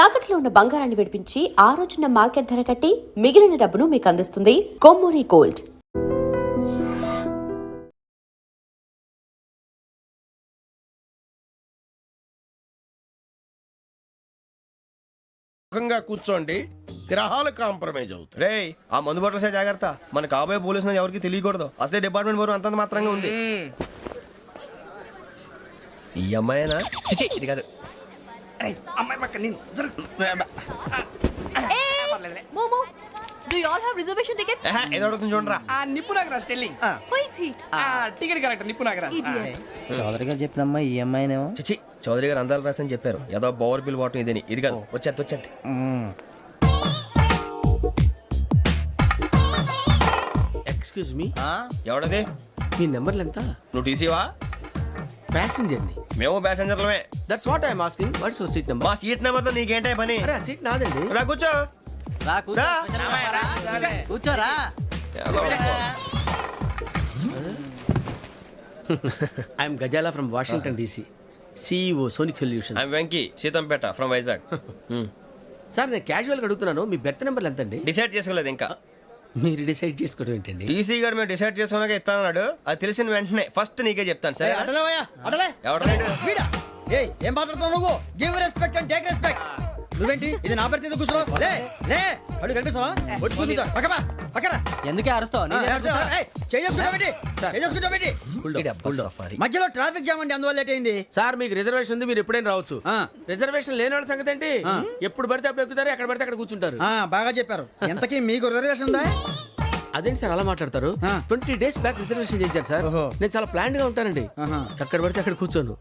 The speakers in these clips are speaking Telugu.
తాకట్లో ఉన్న బంగారాన్ని విడిపించి ఆ రోజున మార్కెట్ ధర కట్టి మిగిలిన డబ్బును మీకు అందిస్తుంది కొమ్మూరి గోల్డ్. కూర్చోండి, గ్రహాలు కాంప్రమైజ్ అవుతాయి. రే ఆ మందు బట్టలసే జాగ్రత్త, మన కాబోయే పోలీసులు ఎవరికి తెలియకూడదు. అసలే డిపార్ట్మెంట్ బోరు అంతంత మాత్రంగా ఉంది. ఈ అమ్మాయినా చిచి ఇది కాదు. అమ్మాయి పక్క నేను Momo, do you all have reservation tickets? ఏదో అడుగుతుంది చూడరా. నిప్పు Nagaraj telling Who is he? Ticket correct నిప్పు నాగరాజ్. Idiots. చౌదరి గారు చెప్పినమ్మా ఈ అమ్మాయినేమో. చిచి చౌదరి గారు అందాలు రాసని చెప్పారు. ఏదో బోర్ బిల్ వాటం ఇదని. ఇది కాదు, వచ్చేది. Excuse me, ఎవడది? మీ నెంబర్లు ఎంత? నువ్వు టీసీవా? ప్యాసింజర్ ని. మేము ప్యాసెంజర్లమే. That's what I'm asking. What's your seat number? మా సీట్ నెంబర్తో నీకేంటే పని? అరే ఆ సీట్ నాదండి. రా కూర్చో. కూర్చోరా. I'm Gazala from Washington DC, CEO Sonic Solution. I'm Venky, Seethampeta from Vizag. Sir నేను క్యాజువల్గా అడుగుతున్నాను, మీ బెర్త్ నెంబర్లు ఎంత అండి? డిసైడ్ చేసుకోలేదు ఇంకా. మీరు డిసైడ్ చేసుకోవడం ఏంటండి? టీసీ గారు మేము డిసైడ్ చేసుకున్నాక ఇస్తానన్నాడు. అది తెలిసిన వెంటనే ఫస్ట్ నీకే చెప్తాను. సరే ఎవడ ఏం మాట్లాడుతున్నావు నువ్వు? Give respect and take respect. నువ్వేంటి ఇది నా పరిస్థితి కూర్చున్నావు? అడుగు కనిపిస్తావా? వచ్చి కూర్చుంటా. పక్కరా. ఎందుకే అరుస్తావు? మధ్యలో ట్రాఫిక్ జామ్ అండి, అందువల్ల లేట్ అయింది. సార్ మీకు రిజర్వేషన్ ఉంది, మీరు ఎప్పుడైనా రావచ్చు. రిజర్వేషన్ లేని వాళ్ళ సంగతి ఏంటి? ఎప్పుడు పడితే అప్పుడు ఎక్కుతారు, ఎక్కడ పడితే అక్కడ కూర్చుంటారు. బాగా చెప్పారు. ఎంతకీ మీకు రిజర్వేషన్ ఉందా? అదేంటి సార్ అలా మాట్లాడతారు? 20 days బ్యాక్ రిజర్వేషన్ చేశారు సార్. నేను చాలా ప్లాన్డ్ గా ఉంటానండి. అక్కడ పడితే అక్కడ కూర్చోను.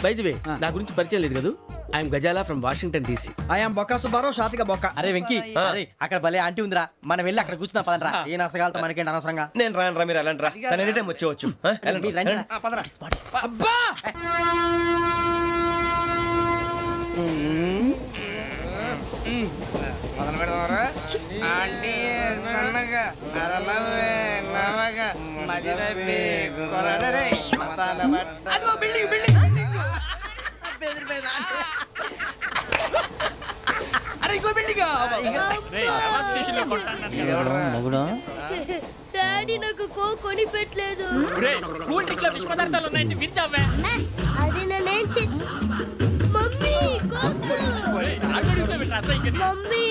బై ది వే, నా గురించి పరిచయం లేదు కదా. I'm Gazala from Washington DC. I'm Bokka Subbarao, షాతిక బొక్క. అరే వెంకీ, అక్కడ భలే ఆంటీ ఉందిరా, మనం వెళ్ళి అక్కడ కూర్చున్నా పదనరా. ఏ నసగాలతో మనకేంటి అనవసరంగా. నేను రాను రా, మీరు వెళ్ళండి రా. తన ఎనీ టైం వచ్చేవచ్చు. అబ్బా మొదలు పెడదామరా? ఆంటీ సన్నగా అరలవే నవగా మదిరపి కొరడరే మసాలా అదిగో బిల్డింగ్ అరే ఇంకో బిల్డింగ్. డాడీ నాకు కొని పెట్టలేదు. కూల్ డ్రింక్ లో విష పదార్థాలు ఉన్నాయంటే విరిచావే. అది నేనేం మమ్మీ కోక్. మమ్మీ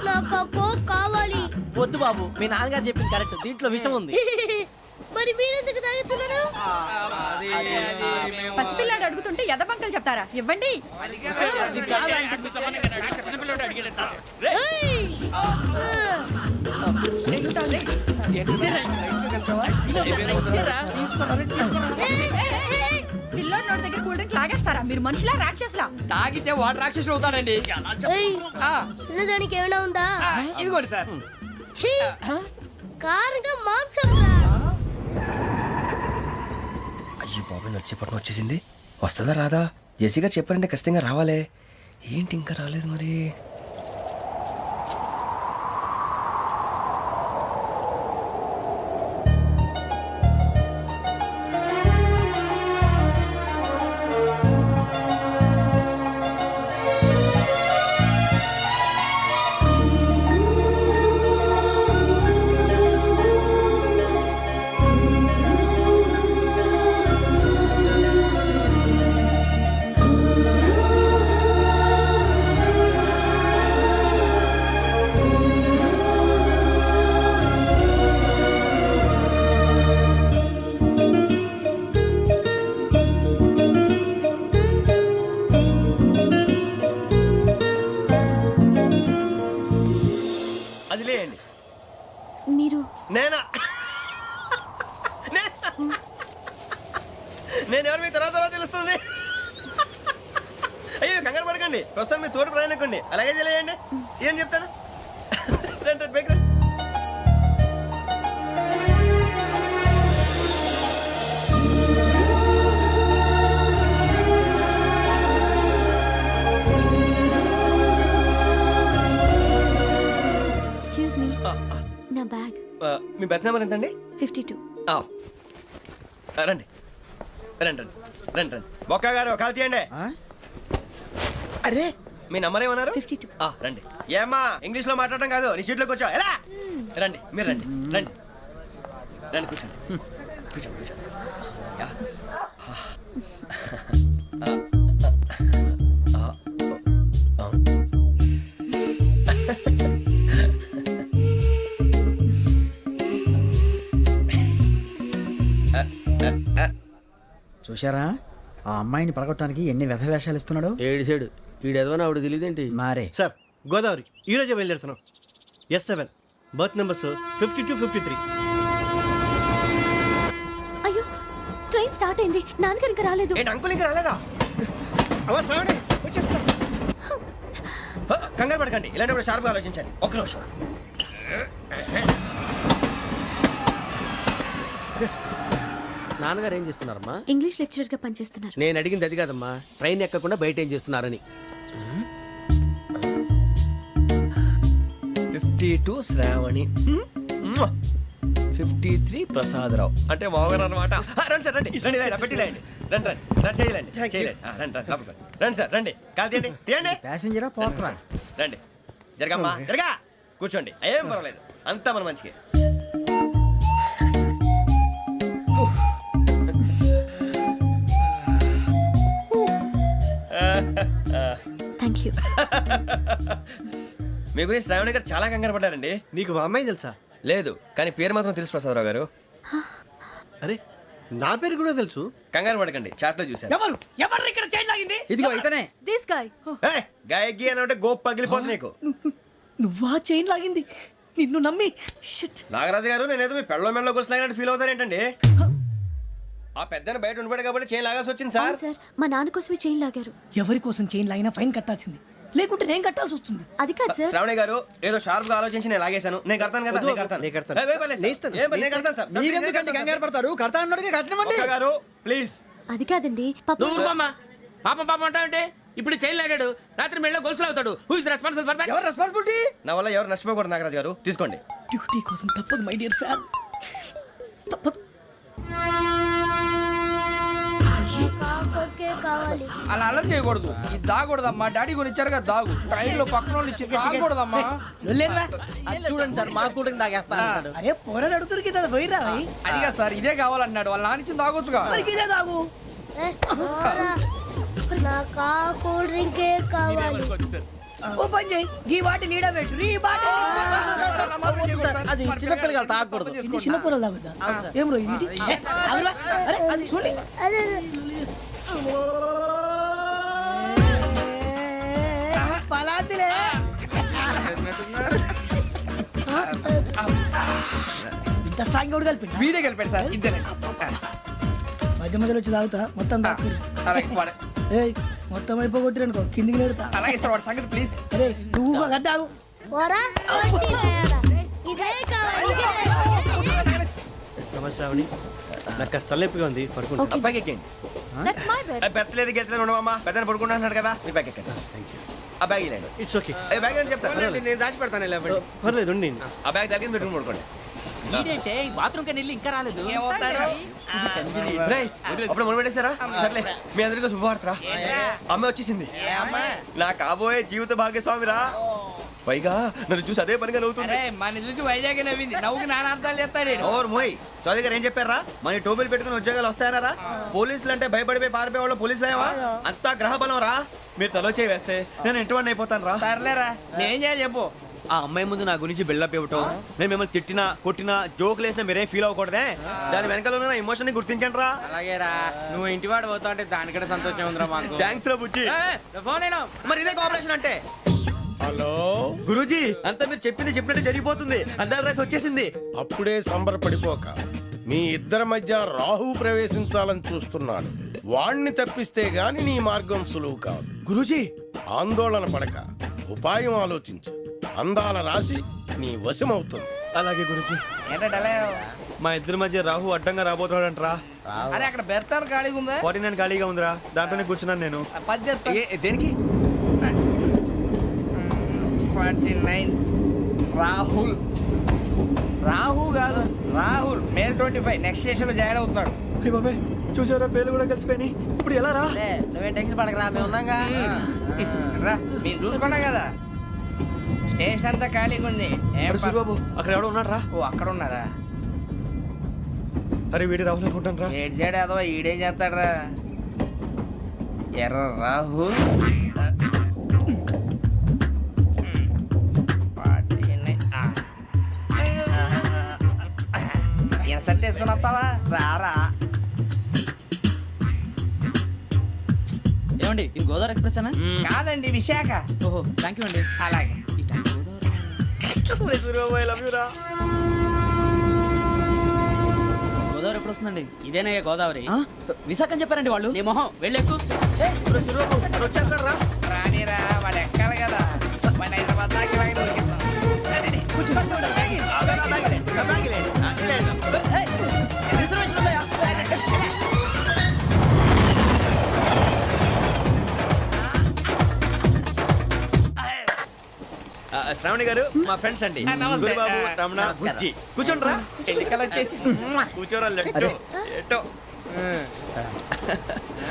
నాకు ఆ కోక్ కావాలి. వద్దు బాబు, మీ నాన్నగారు చెప్పింది కరెక్ట్, దీంట్లో విషయం ఉంది. మరి మీరెందుకు తాగుతున్నారు? పసిపిల్లాడు అడుగుతుంటే ఎదబంకలు చెప్తారా? ఇవ్వండి. ఏయ్! పిల్లోడి నోటి దగ్గర కూల్ డ్రింక్ లాగేస్తారా? మీరు మనుషులా రాక్షసులా? తాగితే వాడు రాక్షసుడు అవుతాడండి. ఏయ్! తినడానికి ఏమైనా ఉందా? ఇదిగోండి సార్. ఛీ! కారంగా మాంసం. అయ్యో బాబాయ్, నడిచేపట్నం వచ్చేసింది. వస్తుందా రాదా? జేసీ గారు చెప్పారంటే ఖచ్చితంగా రావాలే. ఏంటి ఇంకా రాలేదు మరి? అది లేండి. మీరు నేనా? నేను ఎవరు మీ తర్వాత తెలుస్తుంది. అయ్యో కంగారు పడకండి, ప్రస్తుతం మీ తోటి ప్రయాణకండి. అలాగే తెలియండి. ఏం చెప్తాను. రండి బైక్ రండి. ఎక్స్క్యూజ్ మీ, నా బ్యాగ్. మీ బెత్ నెంబర్ ఎంతండి? 52. రండి రండి రండి రండి రండి. బొక్క గారు కాల్ తీయండి. అరే మీ నంబర్ ఏమన్నారు 52. రండి ఏమ్మా ఇంగ్లీష్ లో మాట్లాడడం కాదు నీ సీట్లో కూర్చో ఎలా రండి మీరు రండి రండి రండి కూర్చోండి కూర్చోండి కూర్చోండి యా. చూశారా ఆ అమ్మాయిని పడగొట్టడానికి ఎన్ని వ్యధ వేషాలు ఇస్తున్నాడు. ఏడు సైడు ఈడెదవని ఆవిడ తెలియదేంటి మారే సార్ గోదావరి ఈరోజే బయలుదేరుతున్నాం S7 బర్త్ నెంబర్స్ 52 53. అయ్యో ట్రైన్ స్టార్ట్ అయింది నాన్నగారు ఇంకా రాలేదు ఏంటి అంకుల్ ఇంకా రాలేదా కంగారు పడకండి ఇలాంటప్పుడు షార్ప్గా ఆలోచించాలి ఒక నిమిషం నాన్నగారు ఏం చేస్తున్నారమ్మా? ఇంగ్లీష్ లెక్చరర్ గా పనిచేస్తున్నారు. నేను అడిగింది అది కాదమ్మా, ట్రైన్ ఎక్కకుండా బయట ఏం చేస్తున్నారని. 52 శ్రావణి 53 ప్రసాదరావు అంటే మామగారు అనమాట. రండి సార్ రండి రండి ఇలా పెట్టి లేండి రండి రండి రండి చేయలేండి చేయలేండి రండి రండి లోపలికి రండి. రండి సార్ రండి కాదు తీయండి తీయండి ప్యాసింజరా పోట్రా. రండి జరగమ్మా జరగా కూర్చోండి ఏం పర్వాలేదు అంతా మన మంచిగా. Thank you. మీ గురించి శ్రావణి గారు చాలా కంగారు పడ్డారండి. నీకు మా అమ్మాయి తెలుసా? లేదు కానీ పేరు మాత్రం తెలుసు ప్రసాదరావు గారు. అరే నా పేరు కూడా తెలుసు. కంగారు పడకండి చాట్లో చూశాను. ఎవరు ఎవరు ఇక్కడ చైన్ లాగింది? ఇదిగో ఇతనే. This guy. గాయకి అని అంటే గోప్ పగిలిపోతుంది నీకు. నువ్వా చైన్ లాగింది నిన్ను నమ్మి. షిట్. నాగరాజు గారు నేనేదో మీ పెళ్ళ మెళ్ళ గురిసిలాగినట్టు ఫీల్ అవుతారేంటండి? ఆ పెద్దని బయట ఉండిపోయాడు కాబట్టి చైన్ లాగాల్సి వచ్చింది సార్. అవును సార్ మా నాన్న కోసమే చైన్ లాగారు. ఎవరి కోసం చైన్ లాగినా ఫైన్ కట్టాల్సింది లేకుంటే నేను కట్టాల్సి వస్తుంది. అది కాదు సార్. శ్రావణి గారు ఏదో షార్ప్ గా ఆలోచించి నేను లాగేశాను. నేను కడతాను కదా నేను కడతాను. నేను కడతాను. ఏ, పర్లేదు సార్. ఏం పర్లేదు, నేను కడతాను సార్. మీరెందుకంటే కంగారు పడతారు? కడతా అన్నాడుగా కట్టమండి. ఒక్క గారు ప్లీజ్. అది కాదండి పాప. నువ్వు ఊరుకోమ్మా. పాపం పాపం అంటావంటే ఇప్పుడు చైన్ లాగాడు, రాత్రి మెళ్ళ గొలుసులు అవుతాడు. Who is responsible for that? ఎవరు రెస్పాన్సిబిలిటీ? నా వల్ల ఎవరు నష్టపోకూడదు నాగరాజు గారు, తీసుకోండి. డ్యూటీ కోసం తప్పదు మై డియర్ ఫ్యాన్, తప్పదు. కాకొక్కే కావాలి. అలా అలర్ట్ చేయకూడదు. ఇది దాగకూడదమ్మా. డాడీ కొని ఇచ్చారు కదా దాగు. ట్రైన్ లో పక్కన వాళ్ళు ఇచ్చి దాగకూడదమ్మా. చూడండి సార్ మా కూడా తాగేస్తా. అరే పోరాడు అడుగుతారు కదా పోయిరా భయ్. అదిగా సార్ ఇదే కావాలన్నాడు. వాళ్ళ నాన్న ఇచ్చింది తాగొచ్చుగా. మరి ఇదే తాగు. ఏ, పోరా. నాకు ఆ కూల్ డ్రింకే కావాలి. ఓ పని చేయి ఈ బాటి లీడ పెట్టు ఈ బాటి. అది చిన్నపిల్లలు తాగకూడదు. ఇది చిన్న పొరలు తాగుతా. ఏం రో ఇది? అవురా? అరే అది చూడండి. అదే పలాతిలే. ఇంత స్ట్రాంగ్ కూడా కలిపి వీడే గెలిపాడు సార్ ఇద్దరే. మధ్య మధ్యలో వచ్చి తాగుతా మొత్తం తాగు. అలాగే వాడు- ఏయ్ మొత్తం అయిపోగొట్టిరనుకో కిందికి నేడుతా. అలాగే సార్ వాడు సంగతి ప్లీజ్. అరే నువ్వు కదా తాగు. పోరా కొట్టి తేడా. ఇదే కావాలి ఇదే. నమస్తే శ్రావణి, నాకు కాస్త తలెప్పిగా ఉంది, పడుకుంటా. ఓకే. అబ్బాయికి ఎక్కండి. That's my bed. పెట్టలేదు గెట్టలేదు ఉండవమ్మా. పెద్దని పడుకుంటున్నాడు కదా మీ బ్యాగ్ ఎక్కండి. ఆ బ్యాగ్ ఇలాండి. It's okay. ఏ బ్యాగ్ అని చెప్తాను. నేను దాచి పెడతాను. పర్లేదు ఉండి. ఆ బ్యాగ్ తగ్గింది పెట్టుకుని పడుకోండి. ఏంటంటే బాత్రూమ్ కని వెళ్ళి ఇంకా రాలేదు. రేయ్, అప్పుడు మొదలు పెట్టేశారా? సర్లే మీ అందరికీ శుభవార్తరా. అమ్మ వచ్చేసింది. నా కాబోయే జీవిత భాగ్యస్వామిరా. పైగా నన్ను చూసి అదే పనిగా నవ్వుతుంది. అరే మన చూసి వైజాగ్ నవ్వింది. నవ్వుకి నాన్న అర్థాలు చెప్తాడు. ఓర్ మోయ్ చౌదరి గారు ఏం చెప్పారా? మన టోబీలు పెట్టుకుని ఉద్యోగాలు వస్తాయనరా? పోలీసులు అంటే భయపడిపోయి పారిపోయే వాళ్ళు పోలీసులు ఏవా? అంతా గ్రహ బలం రా. మీరు తలో చేయి వేస్తే నేను ఇంటివాడిని అయిపోతాను రా. సర్లేరా నేనేం చేయాలి చెప్పు. ఆ అమ్మాయి ముందు నా గురించి బిల్డప్ ఇవ్వటం, నేను మిమ్మల్ని తిట్టినా కొట్టినా జోకులు వేసినా మీరేం ఫీల్ అవ్వకూడదే. దాని వెనకాల ఉన్న ఎమోషన్ ని గుర్తించండి రా. అలాగేరా నువ్వు ఇంటి వాడు పోతా అంటే దానికంటే సంతోషం ఉందిరా మాకు. థ్యాంక్స్ రా బుజ్జి. ఫోన్ అయినా మరి ఇదే కోఆపరేషన్ అంటే. హలో గురూజీ అంతా మీరు చెప్పింది చెప్పినట్టు జరిగిపోతుంది. అందాల రైస్ వచ్చేసింది. అప్పుడే సంబరపడిపోక మీ ఇద్దరి మధ్య రాహు ప్రవేశించాలని చూస్తున్నాడు. వాణ్ణి తప్పిస్తే గాని నీ మార్గం సులువు కాదు. గురూజీ ఆందోళన పడక ఉపాయం ఆలోచించు. అందాల రాశి నీ వశమవుతుంది. అలాగే గురూజీ. ఏంటంటే మా ఇద్దరి మధ్య రాహు అడ్డంగా రాబోతున్నాడంట్రా. అరే అక్కడ బెర్తాను ఖాళీగా ఉందా? 49 ఖాళీగా ఉందిరా, దాంట్లోనే కూర్చున్నాను నేను. పద్దెనిమిది దేనికి? 49 రాహుల్. రాహు కాదు రాహుల్ మే 25 నెక్స్ట్ స్టేషన్ లో జాయిన్ అవుతున్నాడు. బాబాయ్ చూసారా పేర్లు కూడా కలిసిపోయినాయి. ఇప్పుడు ఎలా రా? నువ్వేం టెన్షన్ పడకరా మేము ఉన్నాగా. రా మీరు చూసుకున్నా కదా స్టేషన్ అంతా ఖాళీగా ఉంది సూరిబాబు అక్కడ ఎవడో ఉన్నాడు రా. ఓ అక్కడ ఉన్నారా? అరే వీడి రాహుల్ అనుకుంటాను రా. ఏడు సైడ్ ఏదో ఈడేం చేస్తాడరా? ఎర్ర రాహు ఇన్సల్ట్ వేసుకుని వస్తావా? రారా. ఏమండి ఇది గోదావరి ఎక్స్ప్రెస్ అనా? కాదండి విశాఖ. ఓహో థ్యాంక్ యూ అండి. అలాగే సూరిబాబు ఐ లవ్ యు రా. గోదావరి ఎప్పుడు వస్తుందండి? ఇదేనయ్య గోదావరి. విశాఖ అని చెప్పారండి వాళ్ళు. నీ మొహం వెళ్ళెక్కు. వచ్చేస్తాడు రా. రానిరా వాడు ఎక్కాలి కదా. వాడిని హైదరాబాద్ దాకా ఇలాగే దొరికిస్తాం. రండి, కూర్చోండి. రిజర్వేషన్ ఉన్నాయా? శ్రావణి గారు మా ఫ్రెండ్స్ అండి. నమస్తే. సూరిబాబు, రమణ, బుజ్జి. కూర్చోండి రా. ఎన్నికలు వచ్చేసి కూర్చోరా లెట్టో. ఎట్టో.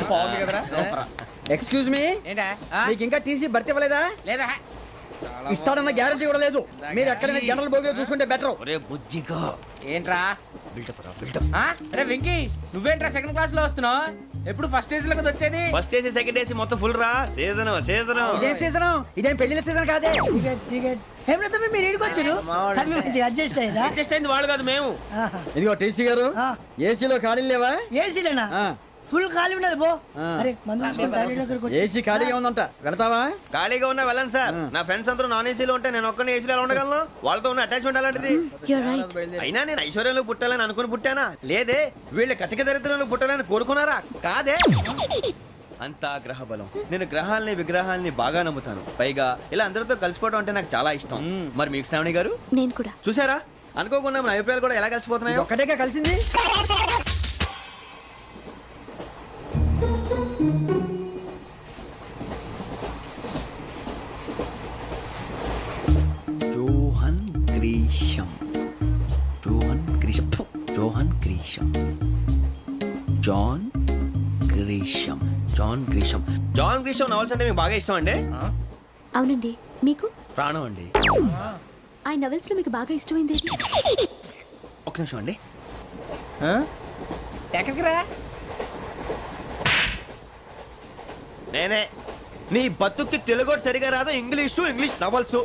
బాగుంది కదరా? ఎక్స్క్యూజ్ మీ, ఏంటా? మీకు ఇంకా టీసీ భర్తీ ఇవ్వలేదా? లేదా ఇస్తాడన్న గ్యారంటీ కూడా లేదు. మీరు ఎక్కడైనా జనరల్ బోగిలో చూసుకుంటే బెటర్. ఒరే బుజ్జిగా ఏంట్రా? బిల్డప్ రా బిల్డప్. అరే వెంకీ నువ్వేంట్రా సెకండ్ క్లాస్ లో వస్తున్నావు? ఎప్పుడు ఫస్ట్ ఏజ్ లో కదా వచ్చేది? ఫస్ట్ ఏసీ సెకండ్ ఏసీ మొత్తం ఫుల్ రా. Season season. ఇదేం సీజన్? ఇదేం పెళ్లిన సీజన్ కాదే. మీరు ఇడికొచ్చారు అడ్జస్ట్ అయ్యారా? అడ్జస్ట్ అయింది వాళ్ళు కాదు మేము. ఇదిగో టీసీ గారు, ఏసీలో ఖాళీలు లేవా? ఏసీలేనా? ఆ. ఫుల్ ఖాళీ ఉన్నది పో. అరే ఏసీ ఖాళీగా ఉందంట, వెళతావా? ఖాళీగా ఉన్నా వెళ్ళండి సార్. నా ఫ్రెండ్స్ అందరూ నాన్ ఏసీలో ఉంటే నేను ఒక్కనే ఏసీలో ఎలా ఉండగలను? వాళ్ళతో ఉన్న అటాచ్మెంట్ అలాంటిది. అయినా నేను ఐశ్వర్యంలో పుట్టాలని అనుకుని పుట్టానా? లేదే. వీళ్ళ కటిక దరిద్రంలో పుట్టాలని కోరుకున్నారా? కాదే. అంతా గ్రహ బలం. నేను గ్రహాలని విగ్రహాలని బాగా నమ్ముతాను. పైగా ఇలా అందరితో కలిసిపోవడం అంటే నాకు చాలా ఇష్టం. మరి మీకు శ్రావణి గారు? నేను కూడా. చూసారా, అనుకోకుండా మన అభిప్రాయాలు కూడా ఎలా కలిసిపోతున్నాయో. ఒక్కటేగా కలిసింది. Johan Grisham. Johan Grisham. Johan Grisham. John Grisham. John Grisham. John Grisham novels అంటే మీకు బాగా ఇష్టం అండి? అవునండి. మీకు? ప్రాణం అండి. ఆ నవెల్స్ లో మీకు బాగా ఇష్టమైంది? ఒక నిమిషం అండి. ఎక్కడికి రా? నేనే. నీ బతుక్కి తెలుగు సరిగా రాదు. English novels.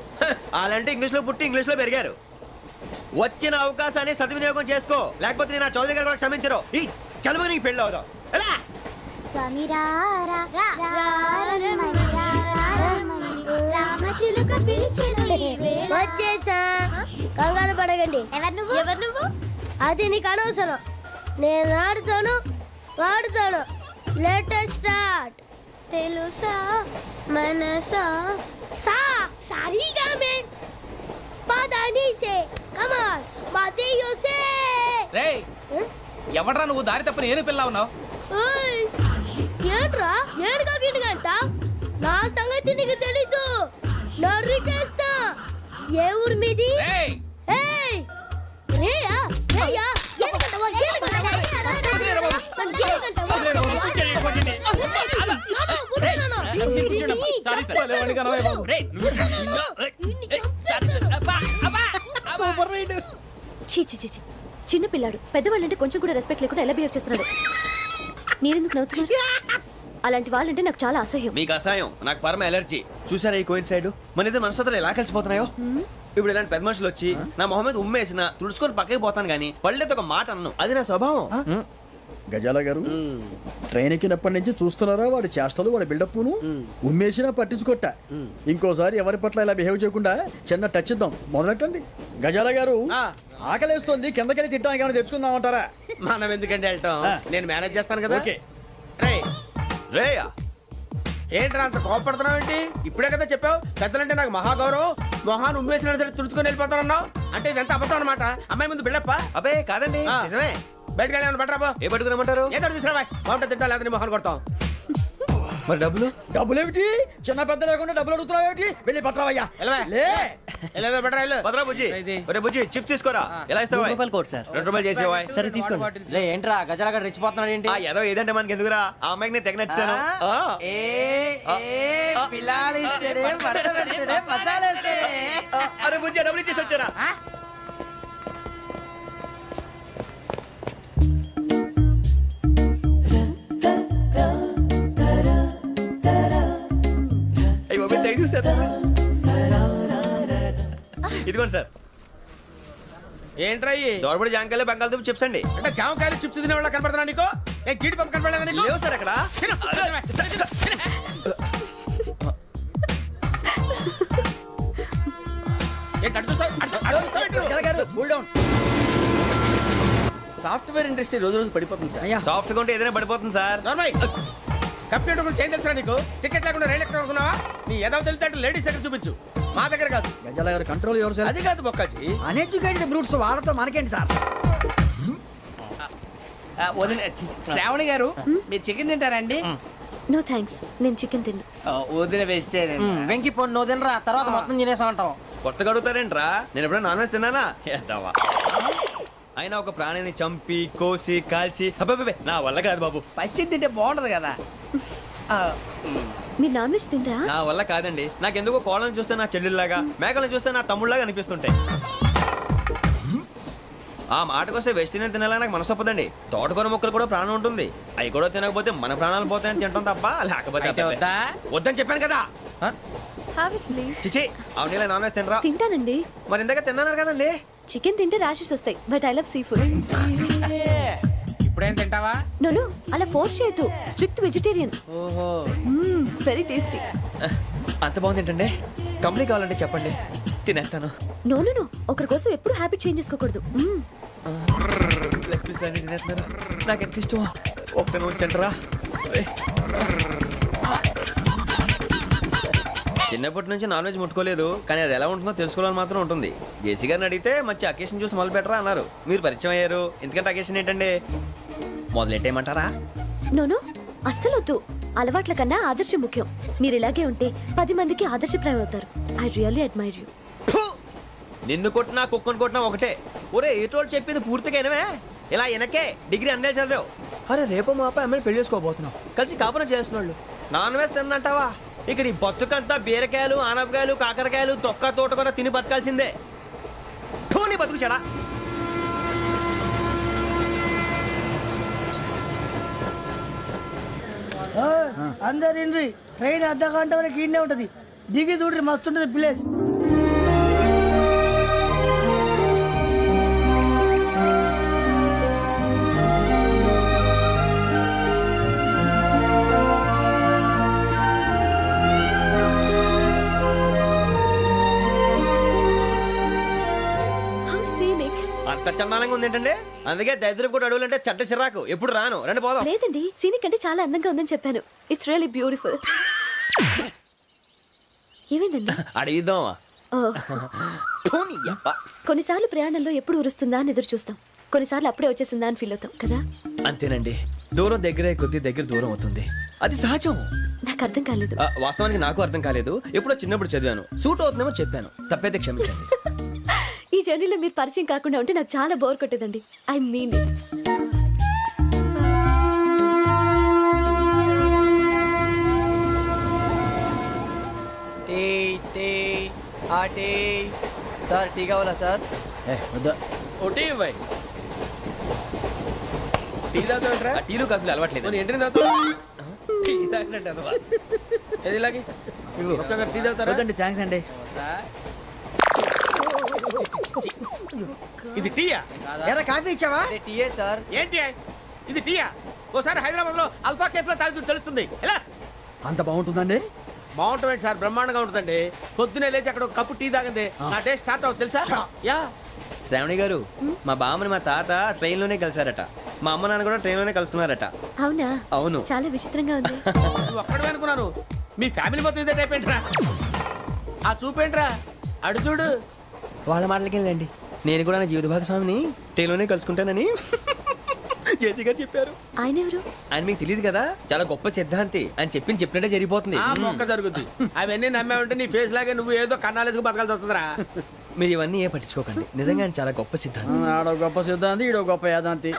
అలాంటి ఇంగ్లీష్ లో పుట్టి ఇంగ్లీష్ లో పెరిగారు. వచ్చిన అవకాశాన్ని సద్వినియోగం చేసుకో, లేకపోతే నేను ఆ చౌదరి గారు కూడా క్షమించరు. ఈ చదువు నీకు పెళ్ళి అవుదాం. ఎలా? వచ్చేసా, కంగారు పడగండి. ఎవరు నువ్వు? అది నీకు అనవసరం. నేను ఆడుతాను, వాడుతాను. Latest start. తెలుసా మనసా సా సారీగా మే పదాని సే కమాన్ బాతియో సే. రేయ్ ఎవడ్రా నువ్వు? దారి తప్పని ఏను పిల్ల ఉన్నావు? ఓయ్ ఏంట్రా ఏడుగా గిడుగంట? నా సంగతి నీకు తెలీదు. నరికేస్తా. ఏ ఊరు మీది? రేయ్ ఏయ్ రేయా రేయా ఏడుగంటవా ఏడుగంటవా చిన్న పిల్లాడు. పెద్దవాళ్ళంటే కొంచెం కూడా రెస్పెక్ట్ లేకుండా ఎలా బిహేవ్ చేస్తున్నాడు? మీరెందుకు నవ్వుతున్నారు? అలాంటి వాళ్ళంటే నాకు చాలా అసహ్యం. మీకు అసహాయం, నాకు పరమ ఎలర్జీ. చూసారా ఈ కోయిన్ సైడ్? మన ఇద్దరు మనస్తత్వాలు ఎలా కలిసిపోతున్నాయో. ఇప్పుడు ఇలాంటి పెద్ద మనుషులు వచ్చి నా మొహం మీద ఉమ్మేసిన తుడుచుకొని పక్కకి పోతాను కానీ పళ్ళేతో ఒక మాట అన్ను. అది నా స్వభావం. గజాల గారు, ట్రైన్ ఎక్కినప్పటి నుంచి చూస్తున్నారా వాడి చేష్టలు, వాడి బిల్డప్ను? ఉమ్మేసినా పట్టించుకోట. ఇంకోసారి ఎవరి పట్ల ఇలా బిహేవ్ చేయకుండా చిన్న టచ్ ఇద్దాం. మొదలెట్టండి. గజాల గారు, ఆకలేస్తోంది, కిందకెళ్ళి తిట్టడానికి ఏమైనా తెచ్చుకుందామంటారా? మనం ఎందుకంటే వెళ్తాం, నేను మేనేజ్ చేస్తాను కదా. ఓకే. రేయా ఏంట్రా అంత కోపడుతున్నావు ఏంటి? ఇప్పుడే కదా చెప్పావు పెద్దలంటే నాకు మహాగౌరవం, మొహాన్ని ఉమ్మేసిన సరే తుడుచుకొని వెళ్ళిపోతానన్నావు. అంటే ఇదంతా అబద్ధం అనమాట. అమ్మాయి ముందు బిళ్ళప్ప. అబ్బే కాదండి, నిజమే. బయటకు వెళ్ళాను బట్రాబో. ఏ పట్టుకురమ్మంటారు? ఏదో తీసుకురావా, బాగుంటుంది తింటా, లేదని మొహాన్ని కొడతాం. మరి డబ్బులు? డబ్బులేమిటి? చిన్న పెద్ద లేకుండా డబ్బులు అడుగుతున్నావు ఏమిటి? వెళ్ళి పట్టరావయ్యా. వెళ్ళవా. లే లేదా బెటర్ భద్రా బుజ్జి ఒరే బుజ్జి చిప్స్ తీసుకోరా ఎలా ఇస్తావా రూపాయలు కోట్ సార్ 2 రూపాయలు చేసేవా సరే తీసుకోండి లే ఏంట్రా గజాల గడ రెచ్చిపోతున్నాడు ఏంటి ఆ ఏదో ఏదంటే మనకి ఎందుకురా ఆ అమ్మాయికి నేను తెగ నచ్చాను అరే బుజ్జి డబ్బులు ఇచ్చేసి వచ్చారా అయ్యో థ్యాంక్ యూ సార్ ఇదిగోండి సార్ ఏంట్రా దోరబడి జాంకాయలు బంగాళదుంప చిప్స్ అండి అంటే జామకాయలు చిప్స్ తినే వాళ్ళ కనపడుతున్నా నీకు ఏ గీడి పంప కనపడలేదా నీకు లేవు సార్ అక్కడ సాఫ్ట్వేర్ ఇండస్ట్రీ రోజు రోజు పడిపోతుంది సార్. సాఫ్ట్ గా ఉంటే ఏదైనా పడిపోతుంది సార్ కంప్యూటర్ గురించి ఏం తెలుసా నీకు టికెట్ లేకుండా రైలు ఎక్కడ అనుకున్నావా నీ ఏదో తెలితే లేడీస్ దగ్గర చూపించు మా దగ్గర కాదు. గజాల గారు కంట్రోల్ ఎవరు సార్? అది కాదు బొక్కాజీ. అన్ఎడ్యుకేటెడ్ బ్రూట్స్ వాళ్ళతో మనకేంటి సార్? వదిన శ్రావణి గారు మీరు చికెన్ తింటారండి? నో థ్యాంక్స్, నేను చికెన్ తిన్ను. వదిన వేస్తే వెంకి పొన్ను నువ్వు తినరా తర్వాత మొత్తం తినేసా ఉంటాం. కొత్తగా అడుగుతారేంట్రా నేను ఎప్పుడైనా నాన్ వెజ్ తిన్నానా ఎద్దావా అయినా ఒక ప్రాణిని చంపి కోసి కాల్చి అబ్బబ్బబ్బే, నా వల్ల కాదు బాబు. పచ్చి తింటే బాగుంటది కదా. మీరు నాన్ వెజ్ తినరా? నా వల్ల కాదండి. నాకెందుకో కోళ్ళని చూస్తే నా చెల్లెళ్ళలాగా, మేకలను చూస్తే నా తమ్ముళ్ళలాగా అనిపిస్తుంటాయి. ఆ మాటకొస్తే వెస్టిరియన్ తినాలని నాకు మనసు ఒప్పదండి. తోటకూర మొక్కలు కూడా ప్రాణం ఉంటుంది. అవి కూడా తినకపోతే మన ప్రాణాలు పోతాయని తింటాం తప్ప లేకపోతే వద్దా? వద్దని చెప్పాను కదా. Have it please. చిచి అవునీ నాన్ వెజ్ తినరా? తింటానండి. మరి ఇందాక తిన్నాను కదండి. చికెన్ తింటే ర్యాషెస్ వస్తాయి, but I love sea food. ఇప్పుడేం తింటావా? నో అలా ఫోర్స్ చేయొద్దు. Strict vegetarian. ఓహో వెరీ టేస్టీ. అంత బాగుంది ఏంటండి? కంపెనీ కావాలంటే చెప్పండి, తినేస్తాను. నో ఒకరి కోసం ఎప్పుడు హ్యాబిట్ చేంజ్ చేసుకోకూడదు. లెగ్ పీస్ అన్ని తినేస్తున్నారు. నాకు ఎంత ఇష్టమా. ఒకటే ఉంచండిరా. చిన్నప్పటి నుంచి నాన్ వెజ్ ముట్టుకోలేదు, కానీ అది ఎలా ఉంటుందో తెలుసుకోవాలని మాత్రం ఉంటుంది. జేసీ గారిని అడిగితే మంచి అకేషన్ చూసి మొదలు పెట్టరా అన్నారు. మీరు పరిచయం అయ్యారు, ఎందుకంటే అకేషన్ ఏంటండి మొదలెట్టేయమంటారా? నో అస్సలు వద్దు. అలవాట్ల కన్నా ఆదర్శం ముఖ్యం. మీరు ఇలాగే ఉంటే 10 మందికి ఆదర్శప్రాయం అవుతారు. I really admire you. నిన్ను కొట్టినా కుక్కను కొట్టినా ఒకటే. ఒరే ఏటోళ్ళు చెప్పింది పూర్తిగా వినవే. ఇలా వెనకే డిగ్రీ అన్నే చదివావు. అరే రేపు మా అబ్బాయి అమ్మాయిని పెళ్లి చేసుకోబోతున్నావు, కలిసి కాపురం చేస్తున్నాళ్ళు. Non veg తిన్నంటావా? ఇక నీ బతుకంతా బీరకాయలు, ఆనపకాయలు, కాకరకాయలు, తొక్క తోట కూడా తిని బతకాల్సిందే. నీ బతుకు చెడా. అందరు ఇండ్రి ట్రైన్ అర్ధ గంట వరకు ఇన్నే ఉంటది. దిగి చూడ్రి మస్తు ఉంటది ప్లేస్. అంత చందానంగా ఉంది ఏంటండి? అందుకే దరిద్రం కూడా అడవులంటే చెడ్డ చిరాకు. ఎప్పుడు రాను. రండి పోదాం. లేదండి, సీనిక్ అంటే చాలా అందంగా ఉందని చెప్పాను. It's really beautiful. ఏమైందండి? అడిగిద్దామా? కొన్నిసార్లు ప్రయాణంలో ఎప్పుడు ఉరుస్తుందా అని ఎదురు చూస్తాం, కొన్నిసార్లు అప్పుడే వచ్చేసిందా అని ఫీల్ అవుతాం కదా. అంతేనండి, దూరం దగ్గరే కొద్ది దగ్గర దూరం అవుతుంది. అది సహజం. నాకు అర్థం కాలేదు. వాస్తవానికి నాకు అర్థం కాలేదు. ఎప్పుడో చిన్నప్పుడు చదివాను, సూట్ అవుతుందేమో చెప్పాను. తప్పైతే క్షమించండి. ఈ జర్నీలో మీరు పరిచయం కాకుండా ఉంటే నాకు చాలా బోర్ కొట్టేదండి. I mean it. Sir tea కావాలా సార్? ఒకటి ఇవ్వాయి. టీ తాగుతావేంట్రా? టీలు కాఫీలు అలవాట్లేదు. ఏంటి తాగుతావు? టీ తాగినట్టు అదవా. ఏది ఇలాగే ఒక్కొక్క టీ తాగుతారా? థ్యాంక్స్ అండి. ఇది టీయా? ఎరా కాఫీ ఇచ్చావా? టీయే సార్. ఏంటి ఇది టీయా? ఓసారి హైదరాబాద్ లో అల్ఫా కేఫ్ లో తాగుతూ తెలుస్తుంది. ఎలా అంత బాగుంటుందండి? బాగుంటుంది సార్, బ్రహ్మాండంగా ఉంటుందండి. పొద్దునే లేచి అక్కడ ఒక కప్పు టీ తాగింది నా డే స్టార్ట్ అవుతుంది తెలుసా? యా శ్రావణి గారు, మా బామ్మని మా తాత ట్రైన్ లోనే కలిసారట. మా అమ్మ నాన్న కూడా ట్రైన్ లోనే కలుసుకున్నారట. అవునా? అవును. చాలా విచిత్రంగా ఉంది. నువ్వు ఒక్కడే అనుకున్నాను, మీ ఫ్యామిలీ మొత్తం ఇదే టైప్ ఏంట్రా? ఆ చూపేంట్రా, అడు చూడు. వాళ్ళ మాటలకి వెళ్ళండి. నేను కూడా నా జీవిత భాగస్వామిని ట్రైన్ లోనే కలుసుకుంటానని జేసీ గారు చెప్పారు. ఆయన ఎవరు? ఆయన మీకు తెలియదు కదా, చాలా గొప్ప సిద్ధాంతి. అని చెప్పినట్టే జరిగిపోతుంది. మొక్క జరుగుద్ది. అవన్నీ నమ్మే ఉంటే నీ ఫేస్ లాగే నువ్వు ఏదో కన్నాలేసుకు బతకాల్సి వస్తుందిరా. మీరు ఇవన్నీ ఏ పట్టించుకోకండి. నిజంగా ఆయన చాలా గొప్ప సిద్ధాంతి. ఆడో గొప్ప సిద్ధాంతి, ఈడో గొప్ప యాదాంతి.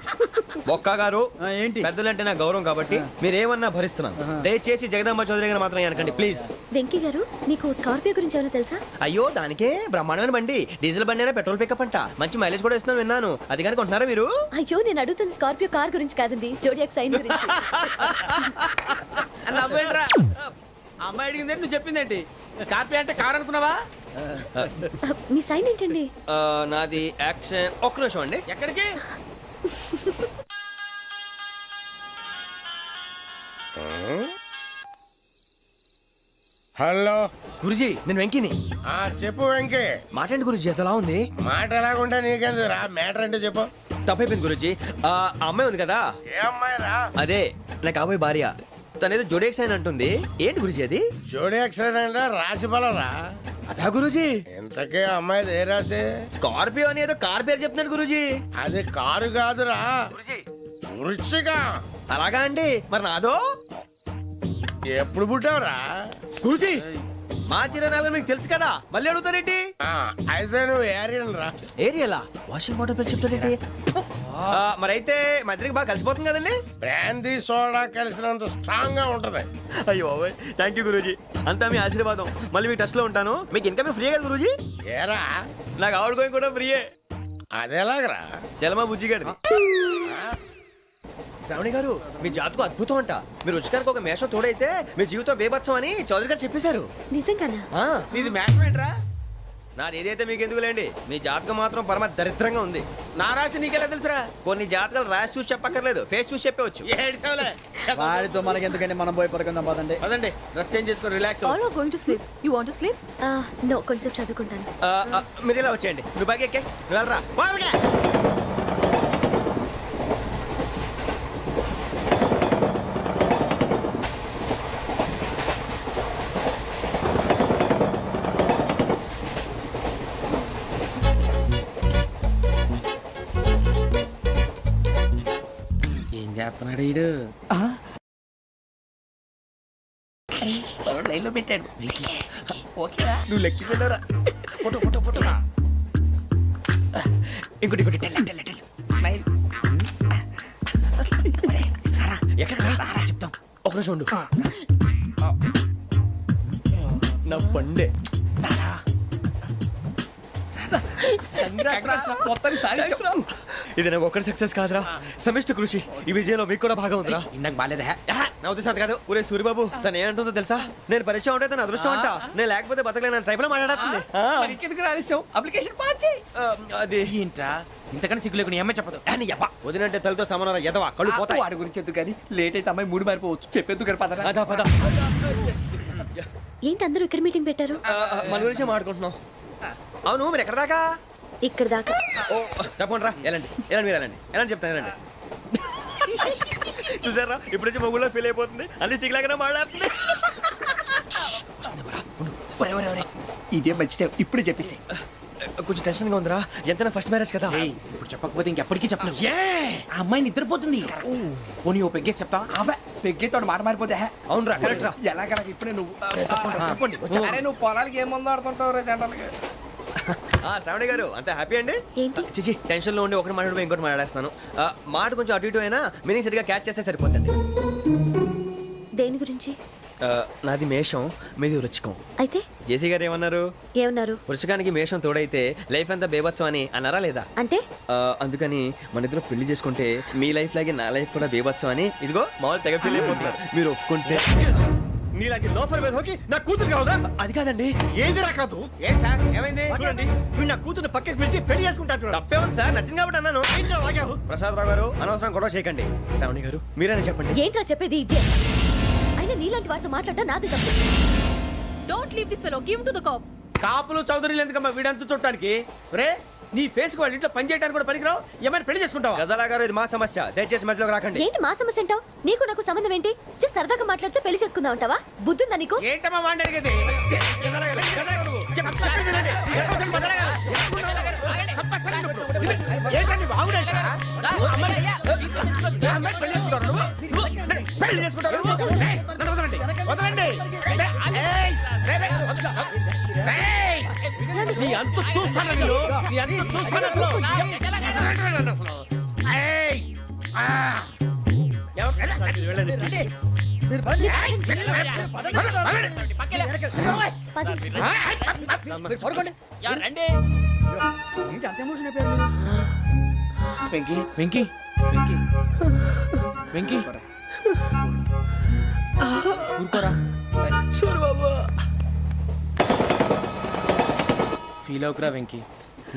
బొక్క గారు, ఏంటి? పెద్దలంటే నా గౌరవం కాబట్టి మీరేమన్నా భరిస్తున్నాను. దయచేసి జగదాంబ చౌదరి గారు మాత్రం అనకండి ప్లీజ్. వెంకీ గారు, మీకు స్కార్పియో గురించి ఏమైనా తెలుసా? అయ్యో దానికే బ్రహ్మాండమైన బండి, డీజిల్ బండి అయినా పెట్రోల్ పికప్ అంట, మంచి మైలేజ్ కూడా ఇస్తున్నాను విన్నాను. అది కానీ కొంటున్నారా మీరు? అయ్యో, నేను అడుగుతుంది స్కార్పియో కార్ గురించి కాదండి, జోడియాక్ సైన్ గురించి. నవ్వేంట్రా? అమ్మాయి అడిగిందేంటి, నువ్వు చెప్పిందేంటి? స్కార్పియో అంటే కారు అనుకున్నావా? మీ సైన్ ఏంటండి? నాది యాక్షన్. ఒక్క నిమిషం అండి. ఎక్కడికి? హలో గురుజీ, నేను వెంకిని. చెప్పు వెంకీ. మాట్లాడండి గురుజీ, ఎంతలా ఉంది? మాట ఎలాగుంటా నీకెందుకు రా, మ్యాటర్ అంటే చెప్పు. తప్పైపోయింది గురుజీ. ఆ అమ్మాయి ఉంది కదా, ఏ అమ్మాయి రా? అదే నా కాబోయే భార్య. తనేదో జోడేక్స్ అని అంటుంది. ఏంటి గురుజీ అది? జోడి యాక్సిడెంట్ రాసి రా. అదా గురుజీ? ఇంతకే అమ్మాయి ఏ రాసి? స్కార్పియో అని ఏదో కార్ పేరు చెప్తున్నాడు గురుజీ. అది కారు కాదురా, వృచ్చిక. అలాగా అండి, మరి నాదో? ఎప్పుడు పుట్టావురా? గురుజీ, మా చిరునాలు మీకు తెలుసు కదా, మళ్ళీ అడుగుతారేంటి? అయితే నువ్వు ఏరియన్ రా. ఏరియలా? వాషింగ్ వాటర్ పేరు చెప్తారేంటి? మరైతే మా ఇద్దరికి బాగా కలిసిపోతుంది కదండి. బ్రాందీ సోడా కలిసినంత స్ట్రాంగ్ గా ఉంటది. అయ్యో థ్యాంక్ యూ గురూజీ, అంతా మీ ఆశీర్వాదం. మళ్ళీ మీ టచ్ లో ఉంటాను. మీకు ఇన్కమ్ ఫ్రీ కదా గురూజీ? ఏరా, నాకు ఆవిడ గోయింగ్ కూడా ఫ్రీయే. అదేలాగరా? చలమా బుజ్జి గారిది. శ్రావణి గారు, మీ జాతకు అద్భుతం అంట. మీరు రుచికారికి ఒక మేషం తోడైతే మీ జీవితం బేబత్సం అని చౌదరి గారు చెప్పేశారు. నిజంగానా? నీది మ్యాచ్ ఏంట్రా? నాది ఏదైతే మీకు ఎందుకు లేండి, మీ జాతకం మాత్రం పరమ దరిద్రంగా ఉంది. నా రాసి నీకెలా తెలుసురా? కొన్ని జాతకాలు రాసి చూసి చెప్పక్కర్లేదు, ఫేస్ చూసి చెప్పవచ్చు. ఏడ్చావులే. వాడితో మనకి ఎందుకండి, మనం పోయి పడుకుందాం పదండి. పదండి, డ్రెస్ చేంజ్ చేసుకొని relax All are going to sleep. You want to sleep? No, కొంచెం చదువుకుంటాను. మీరు ఇలా వచ్చేయండి. నువ్వు బాగా ఎక్కే, నువ్వు వెళ్ళరా. వాళ్ళకే. ఏం చేస్తున్నాడు ఈడు? లైన్లో పెట్టాడు. ఓకేరా? నువ్వు లెక్కి వెళ్ళరా. Photo photo photo. ఇంకోటి ఇంకోటి టెల్. స్మైల్. ఎక్కడ రారా చెప్తాం. ఒక నిమిషం ఉండు. నా పండే. మొత్తానికి సాధించాం. ఇది నాకు ఒక్కడి సక్సెస్ కాదురా, సమిష్టి కృషి. ఈ విజయంలో మీకు కూడా భాగం ఉందిరా. ఇందాక బాలేదా? నా ఉద్దేశం అది కాదు. ఊరే సూరిబాబు, తను ఏమంటుందో తెలుసా? నేను పరిచయం ఉంటే తన అదృష్టం అంట. నేను లేకపోతే బతకలేను ట్రైబ్ లో మాట్లాడుతుంది. ఎందుకు రాలేసావు? అప్లికేషన్ పాస్ చేయి. అది ఏంట్రా ఇంతకన్నా సిగ్గు లేకుండా ఏమై చెప్పదు. వదినంటే తలతో సమానం ఎదవా, కళ్ళు పోతాయి. వాడి గురించి ఎందుకు కానీ లేట్ అయితే అమ్మాయి మూడు మారిపోవచ్చు. చెప్పేందుకు గారు పద. అదా పద. ఏంటి అందరూ ఇక్కడ మీటింగ్ పెట్టారు? మన గురించే మాట్లాడుకుంటున్నాం. అవును, మీరు ఎక్కడ దాకా? ఇక్కడ దాకా. ఓ తప్పకుండా రా, వెళ్ళండి వెళ్ళండి, మీరు వెళ్ళండి వెళ్ళండి, చెప్తాను వెళ్ళండి. చూసారా, ఇప్పుడు నుంచి మొగుల్లో ఫీల్ అయిపోతుంది. అన్ని సిగ్లాగానే మాట్లాడుతుంది. ఇదే మంచి టైం, ఇప్పుడు చెప్పేసి. కొంచెం టెన్షన్ గా ఉందిరా, ఎంతైనా ఫస్ట్ మ్యారేజ్ కదా. ఇప్పుడు చెప్పకపోతే ఇంకెప్పటికీ చెప్పలేవు. ఆ అమ్మాయి నిద్రపోతుంది. పోనీ ఓ పెగ్గేసి చెప్తావా? అబ్బా, పెగ్గేతో మాట మారిపోతే. అవునురా, కరెక్ట్ రా. ఎలాగలా ఇప్పుడే నువ్వు తప్పండి. అరే నువ్వు పొలాలకి ఏం ముందు ఆడుతుంటావు రే జనరల్గా. శ్రావణి గారు, అంత హ్యాపీ అండి? ఏంటి? చిచి, టెన్షన్ లో ఉండి ఒకటి మాట్లాడిపోయి ఇంకోటి మాట్లాడేస్తాను. మాట కొంచెం అటు ఇటు అయినా మీనింగ్ సరిగా క్యాచ్ చేస్తే సరిపోతుంది. దేని గురించి? నాది మేషం, మీది వృచ్చికం. అయితే జేసీ గారు ఏమన్నారు? ఏమన్నారు? వృచ్చికానికి మేషం తోడైతే లైఫ్ అంతా బేబత్సం అని అన్నారా లేదా? అంటే అందుకని మన ఇద్దరు పెళ్లి చేసుకుంటే మీ లైఫ్ లాగే నా లైఫ్ కూడా బేబత్సం అని, ఇదిగో మామూలు తెగ పెళ్లి అయిపోతున్నారు. మీరు ఒప్పుకుంటే నీలాంటి లోఫర్ మీద హోకి నా కూతురు కావదా? అది కాదండి. ఏది రాకాదు? ఏం సార్ ఏమైంది? చూడండి, వీడు నా కూతురు పక్కకి పిలిచి పెళ్లి చేసుకుంటాడు. తప్పే ఉంది సార్, నచ్చింది కాబట్టి అన్నాను. ప్రసాద్ రావు గారు, అనవసరం గొడవ చేయకండి. శ్రావణి గారు, మీరైనా చెప్పండి. ఏంట్రా చెప్పేది? ఇదే అయినా నీలాంటి వారితో మాట్లాడటం నాది తప్పు. Don't leave this fellow. Give him to the cop. కాపులు చౌదరులు ఎందుకమ్మా వీడంతా చూడటానికి? రే, నీ ఫేస్ కు వాళ్ళ ఇంట్లో పని చేయడానికి కూడా పనికిరావు. ఏమైనా పెళ్లి చేసుకుంటావా? గజాలా గారు, ఇది మా సమస్య, దయచేసి మధ్యలోకి రాకండి. ఏంటి మా సమస్య అంటావు? నీకు నాకు సంబంధం ఏంటి? జస్ట్ సరదాగా మాట్లాడితే పెళ్లి చేసుకుందాం అంటావా? బుద్ధుందా నీకు? ఏంటమ్మా వాడిని అడిగేది? ఏంటండి బాగుండ అమ్మాయి పెళ్లి చేసుకుంటారు నువ్వు? పెళ్లి చేసుకుంటారు నువ్వు? ఏయ్, నన్ను వదలండి, వదలండి. ఏయ్, రేయ్, రేయ్, వదలు. ఏయ్, నీ అంతు చూస్తాను వీళ్ళు, నీ అంతు చూస్తాను అసలు. ఏయ్, ఆ. వెళ్ళండి, వెళ్ళండి. ఏంటి అంత ఎమోషన్ అయిపోయారు మీరు? వెంకీ వెంకీ వెంకీ వెంకీ ఊరుకోరా. ఫీల్ అవుకురా వెంకీ,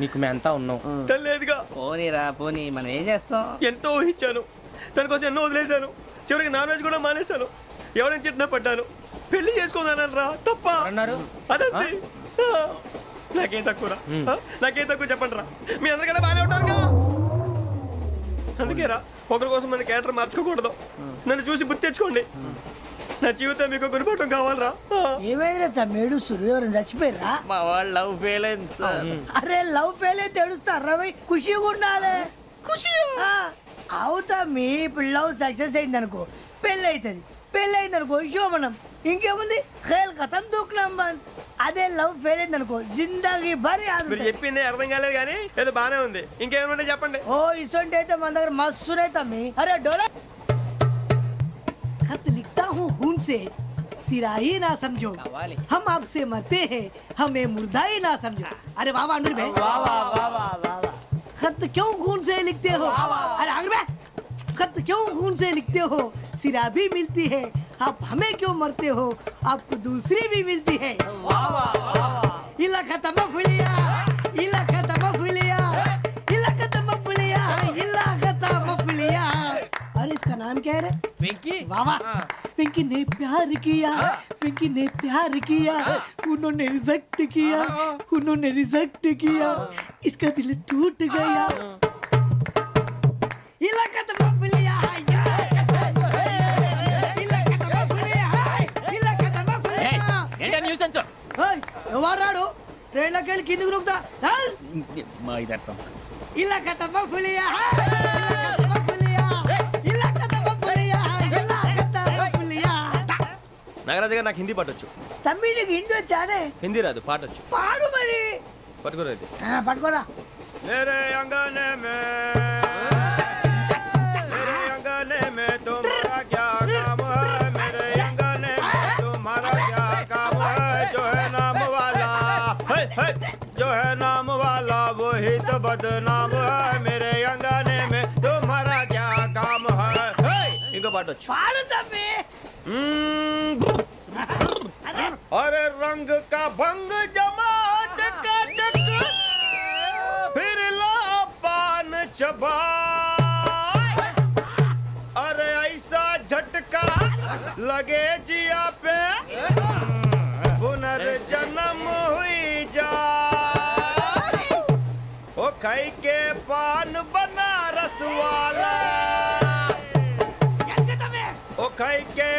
నీకు మేమంతా ఉన్నాం. లేదుగా పోనీరా పోనీ, మనం ఏం చేస్తాం? ఎంతో ఊహించాను, దానికోసం ఎన్నో వదిలేశాను, చివరికి నాన్ వెజ్ కూడా మానేశాను. ఎవరైనా తిట్టినా పడ్డాను. పెళ్లి చేసుకున్నాను రా, తప్ప అన్నారు అదంతే. నాకేం తక్కువరా, నాకేం తక్కువ చెప్పండి రా. మీ అందరికన్నా బాగానే ఉంటారు కదా. అందుకేరా ఒకరి కోసం మన క్యారెక్టర్ మార్చుకోకూడదు. నన్ను చూసి గుర్తు తెచ్చుకోండి. నా జీవితం మీకు గురిపటం కావాలరా. ఏమైందిరా తమ్మేడు సురవరం చచ్చిపోయిరా? మా వాళ్ళు లవ్ ఫెయిల్ అయింది సార్. అరే లవ్ ఫెయిల్ అయితే ఏడుస్తారా భయ్? ఖుషిగా ఉండాలి. ఖుషి అవుతా మీ ఇప్పుడు లవ్ సక్సెస్ అయింది అనుకో పెళ్ళి అవుతుంది. పెళ్ళి అయింది అనుకో శోభనం. ఇంకేముంది ఖేల్ కథం దూకునాం బన్. అదే లవ్ ఫెయిల్ అయింది అనుకో జిందాగీ భారీ మీరు చెప్పింది అర్థం కాలేదు కానీ ఏదో బానే ఉంది. ఇంకేమంటే చెప్పండి. ఓ ఇసొంటి అయితే మన దగ్గర మస్తునే తమ్మి. అరే డోలా खत लिखता हूँ खून से सिरा ही ना समझो, हम आपसे मरते हैं हमें मुर्दा ही ना समझो. अरे वाह वाह अनुर भाई, वाह वाह वाह वाह वाह. खत क्यों खून से लिखते हो? अरे अनुर भाई, खत क्यों खून से लिखते हो? सिरा भी मिलती है, आप हमें क्यों मरते हो? आपको दूसरी भी मिलती है. वाह वाह वाह. इला खत्म फुलिया, इला खत्म फुलिया, इला खत्म फुलिया, इला खत्म फुलिया. अरे इसका नाम क्या है रे? వెంకీ वाह वाह. पिंकी ने प्यार किया, पिंकी ने प्यार किया, उन्होंने रिजेक्ट किया, उन्होंने रिजेक्ट किया, इसका दिल टूट गया. इलाका तो बबलिया, इलाका तो बबलिया, इलाका तो बबलिया. ఏంటా న్యూసెన్స్? ओए ఎవరాడు ట్రైన్ లోకి వెళ్ళి కిందికి రుకుతా? మా ఇదర్సం ఇలాకా तो बबलिया, इलाका तो बबलिया, इलाका तो बबलिया, इलाका तो बबलिया. నాగరాజు గారు నాకు హిందీ పాటొచ్చు. తమ్మి నీకు హిందీ వచ్చానే? హిందీ రాదు, పాటొచ్చు. పాడు మరి. పట్టుకోరైతే పట్టుకోరా. मेरे अंगने में मेरे अंगने में तुम्हारा क्या काम है? मेरे अंगने में तुम्हारा क्या काम है? जो है नाम वाला है, जो है नाम वाला वही तो बदनाम है. मेरे अंगने में तुम्हारा क्या काम है? इनको पाटो. పాడు తమ్మి. अरे रंग का भंग जमा चकाचक, फिर ला पान चबा. अरे ऐसा झटका लगे जिया पे, पुनर्जन्म हुई जा. ओ खाई के पान बनारस वाला, ओ खाई के